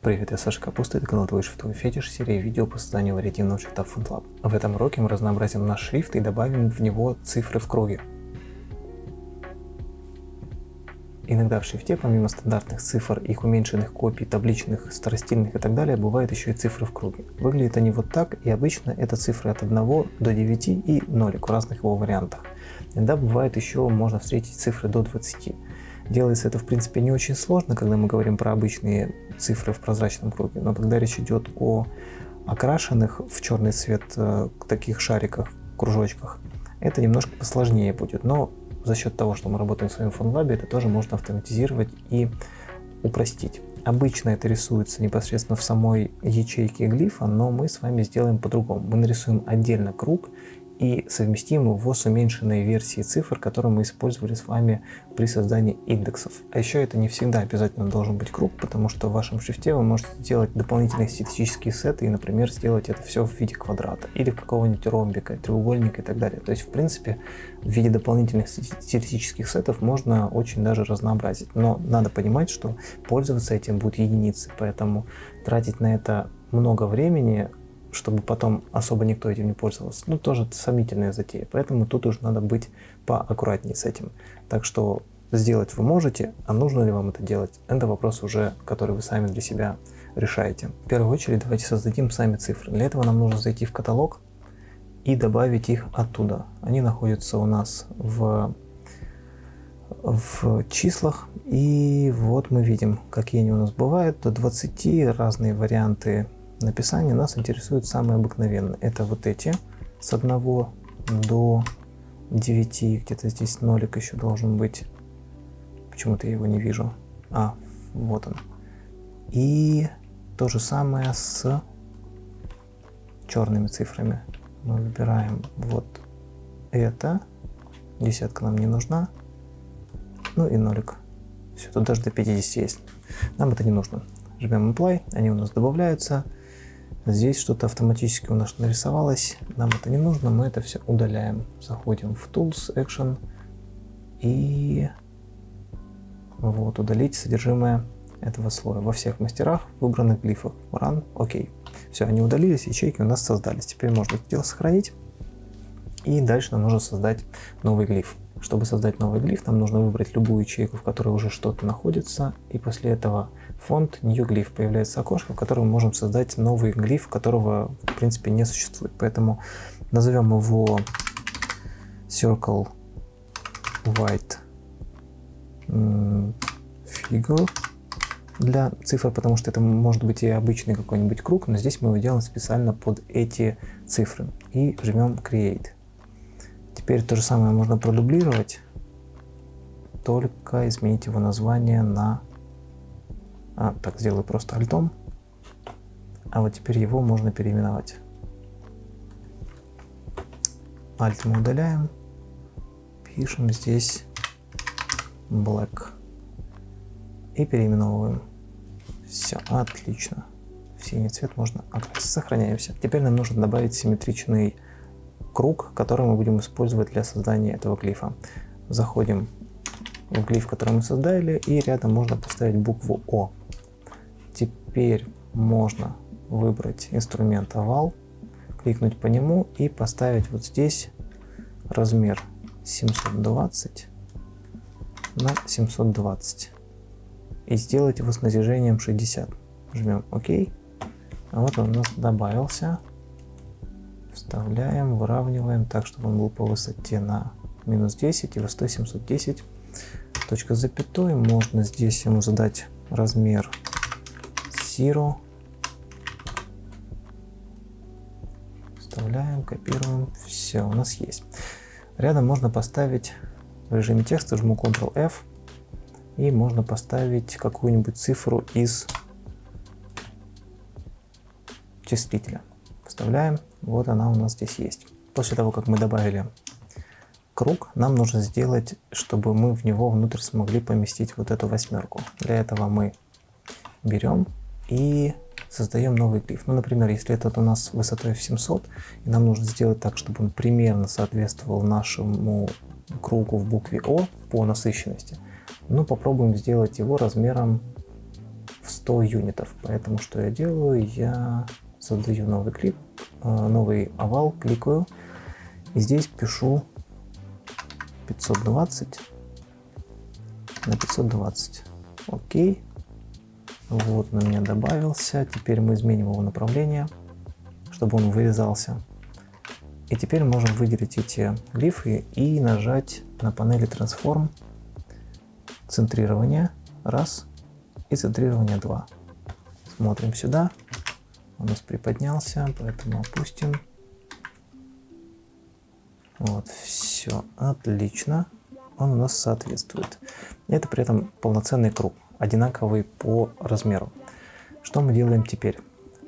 Привет, я Саша Капуста, это канал Твой шрифтовый фетиш, серия видео по созданию вариативного шрифта в FontLab. В этом уроке мы разнообразим наш шрифт и добавим в него цифры в круге. Иногда в шрифте, помимо стандартных цифр, их уменьшенных копий, табличных, старостильных и так далее, бывают еще и цифры в круге. Выглядят они вот так, и обычно это цифры от 1 до 9 и нолик в разных его вариантах. Иногда бывает еще можно встретить цифры до 20. Делается это в принципе не очень сложно, когда мы говорим про обычные цифры в прозрачном круге, но когда речь идет о окрашенных в черный цвет таких шариках, кружочках, это немножко посложнее будет, но за счет того, что мы работаем в своем FontLab, это тоже можно автоматизировать и упростить. Обычно это рисуется непосредственно в самой ячейке глифа, но мы с вами сделаем по-другому. Мы нарисуем отдельно круг и совместим его с уменьшенной версией цифр, которую мы использовали с вами при создании индексов. А еще это не всегда обязательно должен быть круг, потому что в вашем шрифте вы можете сделать дополнительные стилистические сеты и, например, сделать это все в виде квадрата или какого-нибудь ромбика, треугольника и так далее. То есть, в принципе, в виде дополнительных стилистических сетов можно очень даже разнообразить. Но надо понимать, что пользоваться этим будут единицы, поэтому тратить на это много времени, чтобы потом особо никто этим не пользовался, ну тоже сомнительная затея, поэтому тут уже надо быть поаккуратнее с этим. Так что сделать вы можете, а нужно ли вам это делать, это вопрос уже, который вы сами для себя решаете. В первую очередь давайте создадим сами цифры. Для этого нам нужно зайти в каталог и добавить их оттуда. Они находятся у нас в числах, и вот мы видим, какие они у нас бывают, до 20, разные варианты написания. Нас интересуют самые обыкновенные. Это вот эти с 1 до 9, где-то здесь нолик еще должен быть. Почему-то я его не вижу. А, вот он. И то же самое с черными цифрами. Мы выбираем вот это. Десятка нам не нужна. Ну и нолик. Все, тут даже до 50 есть. Нам это не нужно. Жмем Apply, они у нас добавляются. Здесь что-то автоматически у нас нарисовалось, нам это не нужно, мы это все удаляем. Заходим в Tools, Action и вот удалить содержимое этого слоя во всех мастерах, выбранных глифах. Run, OK. Все, они удалились, ячейки у нас создались. Теперь можно это дело сохранить и дальше нам нужно создать новый глиф. Чтобы создать новый глиф, нам нужно выбрать любую ячейку, в которой уже что-то находится, и после этого фонд New Glyph появляется окошко, в котором мы можем создать новый глиф, которого в принципе не существует. Поэтому назовем его Circle White Figure для цифр, потому что это может быть и обычный какой-нибудь круг, но здесь мы его делаем специально под эти цифры. И жмем Create. Теперь то же самое можно продублировать, только изменить его название на... так, сделаю просто альтом. А вот теперь его можно переименовать. Альт мы удаляем. Пишем здесь Black. И переименовываем. Все, отлично. В синий цвет можно окрасить. Сохраняемся. Теперь нам нужно добавить симметричный круг, который мы будем использовать для создания этого глифа. Заходим в глиф, который мы создали, и рядом можно поставить букву О. Теперь можно выбрать инструмент овал, кликнуть по нему и поставить вот здесь размер 720 на 720 и сделать его с натяжением 60. Жмем ОК. Вот он у нас добавился. Вставляем, выравниваем так, чтобы он был по высоте на -10 и высотой 710. Точка с запятой. Можно здесь ему задать размер 0. Вставляем, копируем. Все, у нас есть. Рядом можно поставить в режиме текста, жму Ctrl-F, и можно поставить какую-нибудь цифру из числителя. Вставляем. Вот она у нас здесь есть. После того, как мы добавили круг, нам нужно сделать, чтобы мы в него внутрь смогли поместить вот эту восьмерку. Для этого мы берем и создаем новый глиф. Ну, например, если этот у нас высотой в 700, и нам нужно сделать так, чтобы он примерно соответствовал нашему кругу в букве О по насыщенности, ну, попробуем сделать его размером в 100 юнитов. Поэтому что я делаю? Я создаю новый клип, новый овал, кликаю. И здесь пишу 520 на 520. Окей. Вот он у меня добавился. Теперь мы изменим его направление, чтобы он вырезался. И теперь можем выделить эти глифы и нажать на панели Transform центрирование 1 и центрирование 2. Смотрим сюда. Он у нас приподнялся, поэтому опустим. Вот, все отлично. Он у нас соответствует. Это при этом полноценный круг, одинаковый по размеру. Что мы делаем теперь?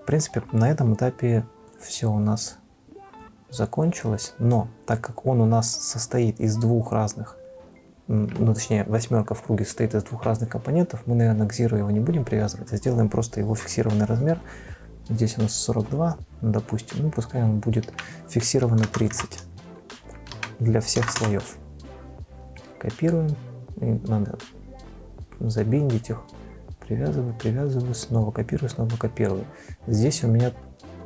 В принципе, на этом этапе все у нас закончилось, но так как он у нас состоит из двух разных, ну точнее восьмерка в круге состоит из двух разных компонентов, мы, наверное, к Zero его не будем привязывать, а сделаем просто его фиксированный размер. Здесь у нас 42, допустим, ну пускай он будет фиксировано 30 для всех слоев. Копируем, и надо забиндить их, привязываю, снова копирую. Здесь у меня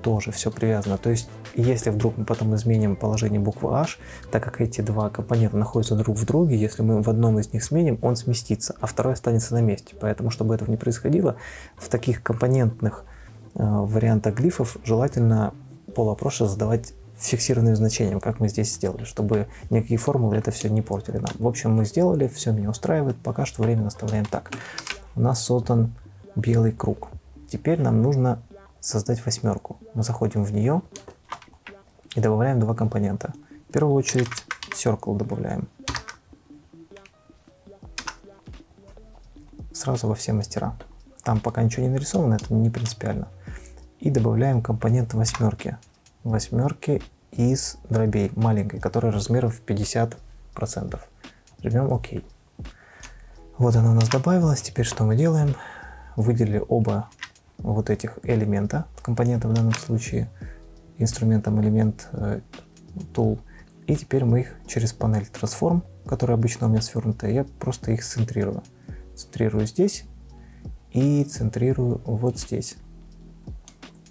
тоже все привязано, то есть если вдруг мы потом изменим положение буквы H, так как эти два компонента находятся друг в друге, если мы в одном из них сменим, он сместится, а второй останется на месте. Поэтому, чтобы этого не происходило, в таких компонентных вариантах глифов желательно полуопроще задавать фиксированным значением, как мы здесь сделали, чтобы никакие формулы это все не портили нам. В общем, мы сделали, все меня устраивает, пока что время оставляем так. У нас создан белый круг. Теперь нам нужно создать восьмерку. Мы заходим в нее и добавляем два компонента. В первую очередь Circle добавляем. Сразу во все мастера. Там пока ничего не нарисовано, это не принципиально. И добавляем компонент восьмерки. Восьмерки из дробей маленькой, которая размером в 50%. Жмем ОК. Вот она у нас добавилась. Теперь что мы делаем? Выделили оба вот этих элемента, компонента в данном случае, инструментом элемент tool. И теперь мы их через панель Transform, которая обычно у меня свернутая, я просто их центрирую. Центрирую здесь и центрирую вот здесь.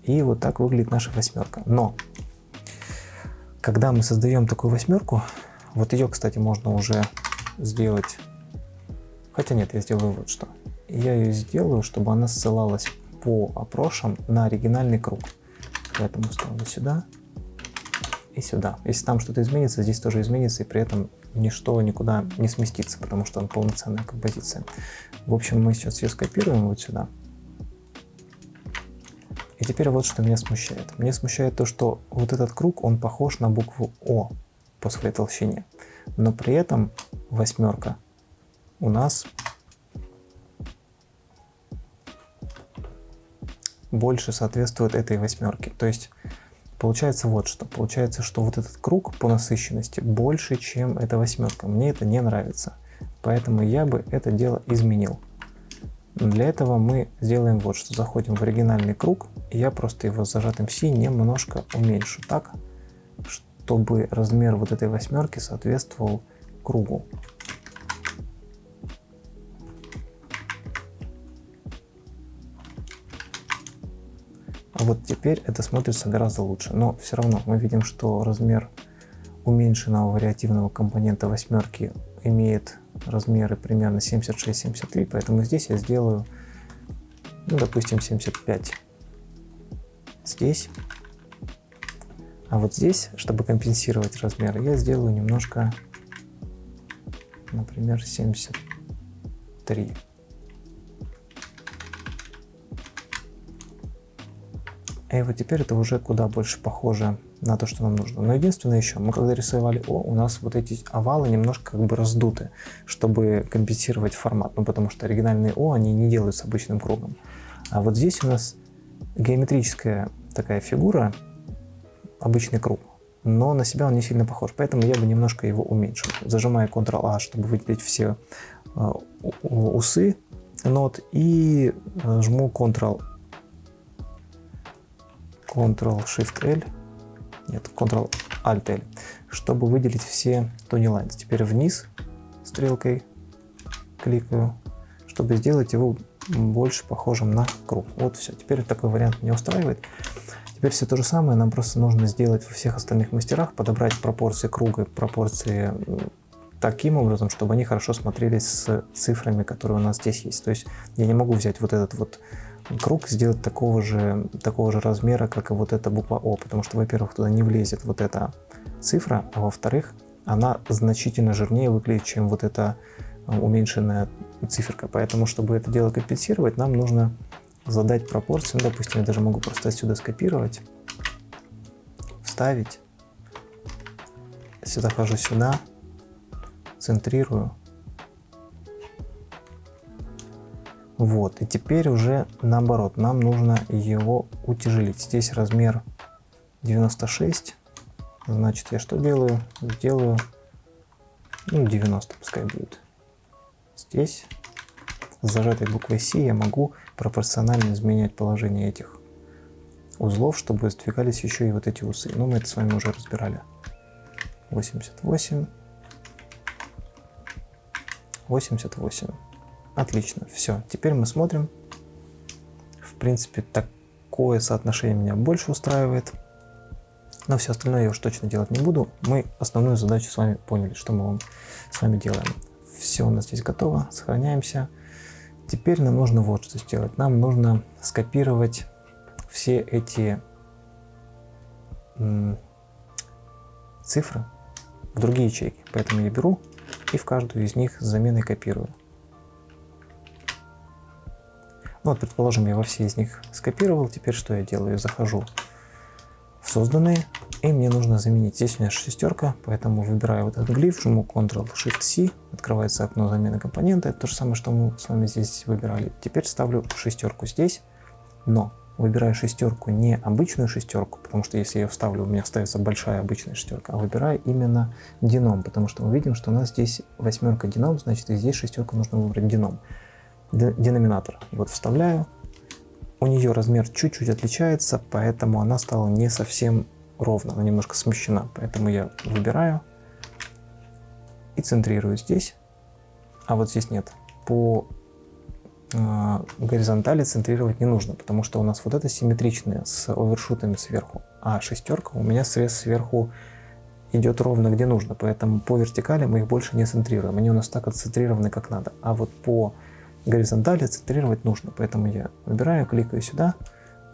И вот так выглядит наша восьмерка. Но когда мы создаем такую восьмерку, вот ее, кстати, можно уже сделать. Хотя нет, я сделаю вот что. Я ее сделаю, чтобы она ссылалась по опрошам на оригинальный круг. Поэтому ставлю сюда и сюда. Если там что-то изменится, здесь тоже изменится, и при этом ничто никуда не сместится, потому что он полноценная композиция. В общем, мы сейчас ее скопируем вот сюда. И теперь вот что меня смущает. Меня смущает то, что вот этот круг, он похож на букву О по своей толщине. Но при этом восьмерка у нас больше соответствует этой восьмерке. То есть получается вот что. Получается, что вот этот круг по насыщенности больше, чем эта восьмерка. Мне это не нравится. Поэтому я бы это дело изменил. Для этого мы сделаем вот что. Заходим в оригинальный круг. И я просто его с зажатым C немножко уменьшу так, чтобы размер вот этой восьмерки соответствовал кругу. А вот теперь это смотрится гораздо лучше. Но все равно мы видим, что размер уменьшенного вариативного компонента восьмерки имеет размеры примерно 76-73, поэтому здесь я сделаю, ну, допустим, 75 здесь. А вот здесь, чтобы компенсировать размеры, я сделаю немножко, например, 73. И вот теперь это уже куда больше похоже на то, что нам нужно. Но единственное еще, мы когда рисовали О, у нас вот эти овалы немножко как бы раздуты, чтобы компенсировать формат. Ну, потому что оригинальные О, они не делаются обычным кругом. А вот здесь у нас геометрическая такая фигура, обычный круг, но на себя он не сильно похож. Поэтому я бы немножко его уменьшил. Зажимаю Ctrl-A, чтобы выделить все усы нот, и жму Ctrl-Shift-L, нет, Ctrl-Alt-L, чтобы выделить все Tony Lines. Теперь вниз стрелкой кликаю, чтобы сделать его больше похожим на круг. Вот все. Теперь такой вариант меня устраивает. Теперь все то же самое. Нам просто нужно сделать во всех остальных мастерах, подобрать пропорции круга, пропорции таким образом, чтобы они хорошо смотрелись с цифрами, которые у нас здесь есть. То есть я не могу взять вот этот вот круг, сделать такого же размера, как и вот эта буква О, потому что, во-первых, туда не влезет вот эта цифра, а во-вторых, она значительно жирнее выглядит, чем вот эта уменьшенная циферка. Поэтому, чтобы это дело компенсировать, нам нужно задать пропорцию. Ну, допустим, я даже могу просто отсюда скопировать, вставить, сюда хожу, сюда, центрирую. Вот, и теперь уже наоборот, нам нужно его утяжелить. Здесь размер 96, значит, я что делаю? Сделаю, 90 пускай будет. Здесь с зажатой буквой C я могу пропорционально изменять положение этих узлов, чтобы сдвигались еще и вот эти усы. Ну, мы это с вами уже разбирали. 88. 88. Отлично. Все. Теперь мы смотрим. В принципе, такое соотношение меня больше устраивает. Но все остальное я уж точно делать не буду. Мы основную задачу с вами поняли, что мы с вами делаем. Все у нас здесь готово. Сохраняемся. Теперь нам нужно вот что сделать. Нам нужно скопировать все эти цифры в другие ячейки. Поэтому я беру и в каждую из них с заменой копирую. Ну вот, предположим, я во все из них скопировал. Теперь что я делаю? Я захожу в созданные, и мне нужно заменить. Здесь у меня шестерка, поэтому выбираю вот этот глиф, жму Ctrl-Shift-C, открывается окно замены компонента. Это то же самое, что мы с вами здесь выбирали. Теперь ставлю шестерку здесь, но выбираю шестерку не обычную шестерку, потому что если я ее вставлю, у меня ставится большая обычная шестерка, а выбираю именно деном, потому что мы видим, что у нас здесь восьмерка деном, значит и здесь шестерку нужно выбрать деном. Деноминатор. Вот вставляю. У нее размер чуть-чуть отличается, поэтому она стала не совсем ровно, она немножко смещена. Поэтому я выбираю и центрирую здесь, а вот здесь нет. По горизонтали центрировать не нужно, потому что у нас вот это симметричное с овершутами сверху, а шестерка у меня срез сверху идет ровно где нужно, поэтому по вертикали мы их больше не центрируем, они у нас так отцентрированы как надо, а вот по горизонтали центрировать нужно, поэтому я выбираю, кликаю сюда,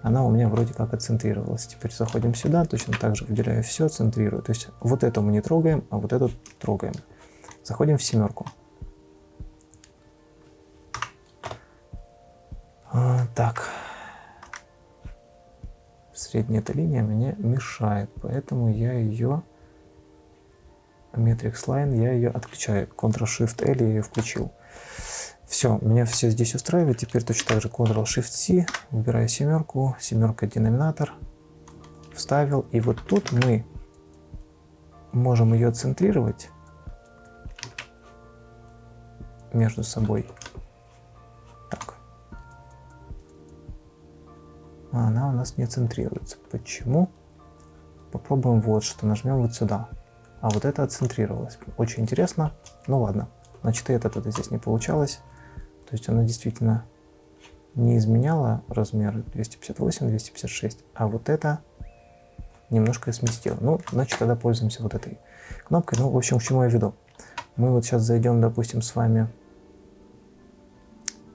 она у меня вроде как отцентрировалась. Теперь заходим сюда, точно так же выделяю все, центрирую, то есть вот эту мы не трогаем, а вот эту трогаем. Заходим в семерку. Так, средняя эта линия мне мешает, поэтому я ее, Matrix Line, я ее отключаю, Ctrl-Shift-L я ее включил. Все, меня все здесь устраивает, теперь точно так же Ctrl-Shift-C, выбираю семерку, семерка деноминатор, вставил, и вот тут мы можем ее центрировать между собой. Так. А она у нас не центрируется. Почему? Попробуем вот что. Нажмем вот сюда. А вот это отцентрировалось. Очень интересно. Ну ладно. Значит, и это здесь не получалось. То есть она действительно не изменяла размеры 258, 256. А вот это немножко сместила. Ну, значит, тогда пользуемся вот этой кнопкой. Ну, в общем, к чему я веду. Мы вот сейчас зайдем, допустим, с вами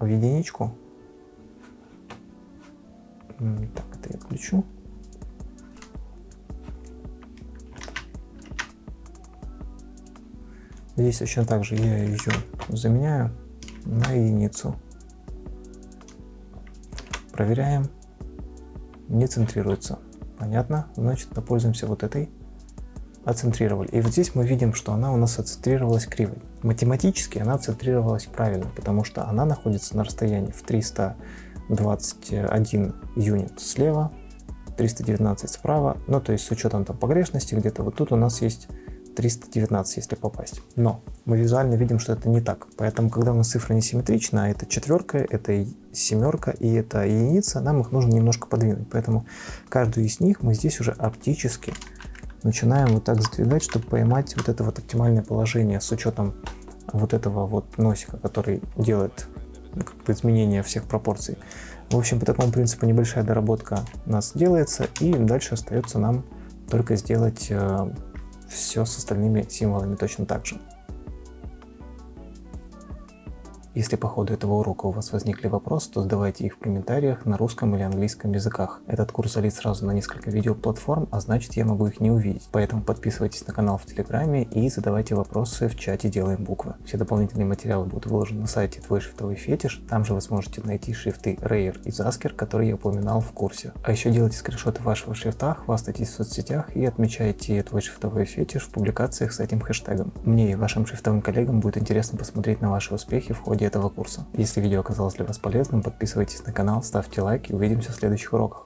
в единичку. Так, это я отключу. Здесь точно так же я ее заменяю на единицу. Проверяем. Не центрируется. Понятно? Значит, пользуемся вот этой. Оцентрировали. И вот здесь мы видим, что она у нас отцентрировалась криво. Математически она центрировалась правильно, потому что она находится на расстоянии в 321 юнит слева, 319 справа, ну то есть с учетом там погрешности где-то вот тут у нас есть 319, если попасть. Но мы визуально видим, что это не так. Поэтому, когда у нас цифра не симметрична, а это четверка, это семерка и это единица, нам их нужно немножко подвинуть. Поэтому каждую из них мы здесь уже оптически начинаем вот так сдвигать, чтобы поймать вот это вот оптимальное положение с учетом вот этого вот носика, который делает как бы изменения всех пропорций. В общем, по такому принципу небольшая доработка у нас делается, и дальше остается нам только сделать все с остальными символами точно так же. Если по ходу этого урока у вас возникли вопросы, то задавайте их в комментариях на русском или английском языках. Этот курс залит сразу на несколько видеоплатформ, а значит я могу их не увидеть. Поэтому подписывайтесь на канал в Телеграме и задавайте вопросы в чате «Делаем буквы». Все дополнительные материалы будут выложены на сайте «Твой шрифтовой фетиш». Там же вы сможете найти шрифты Rayер и Zasker, которые я упоминал в курсе. А еще делайте скриншоты вашего шрифта, хвастайтесь в соцсетях и отмечайте «Твой шрифтовой фетиш» в публикациях с этим хэштегом. Мне и вашим шрифтовым коллегам будет интересно посмотреть на ваши успехи в ходе этого курса. Если видео оказалось для вас полезным, подписывайтесь на канал, ставьте лайк и увидимся в следующих уроках.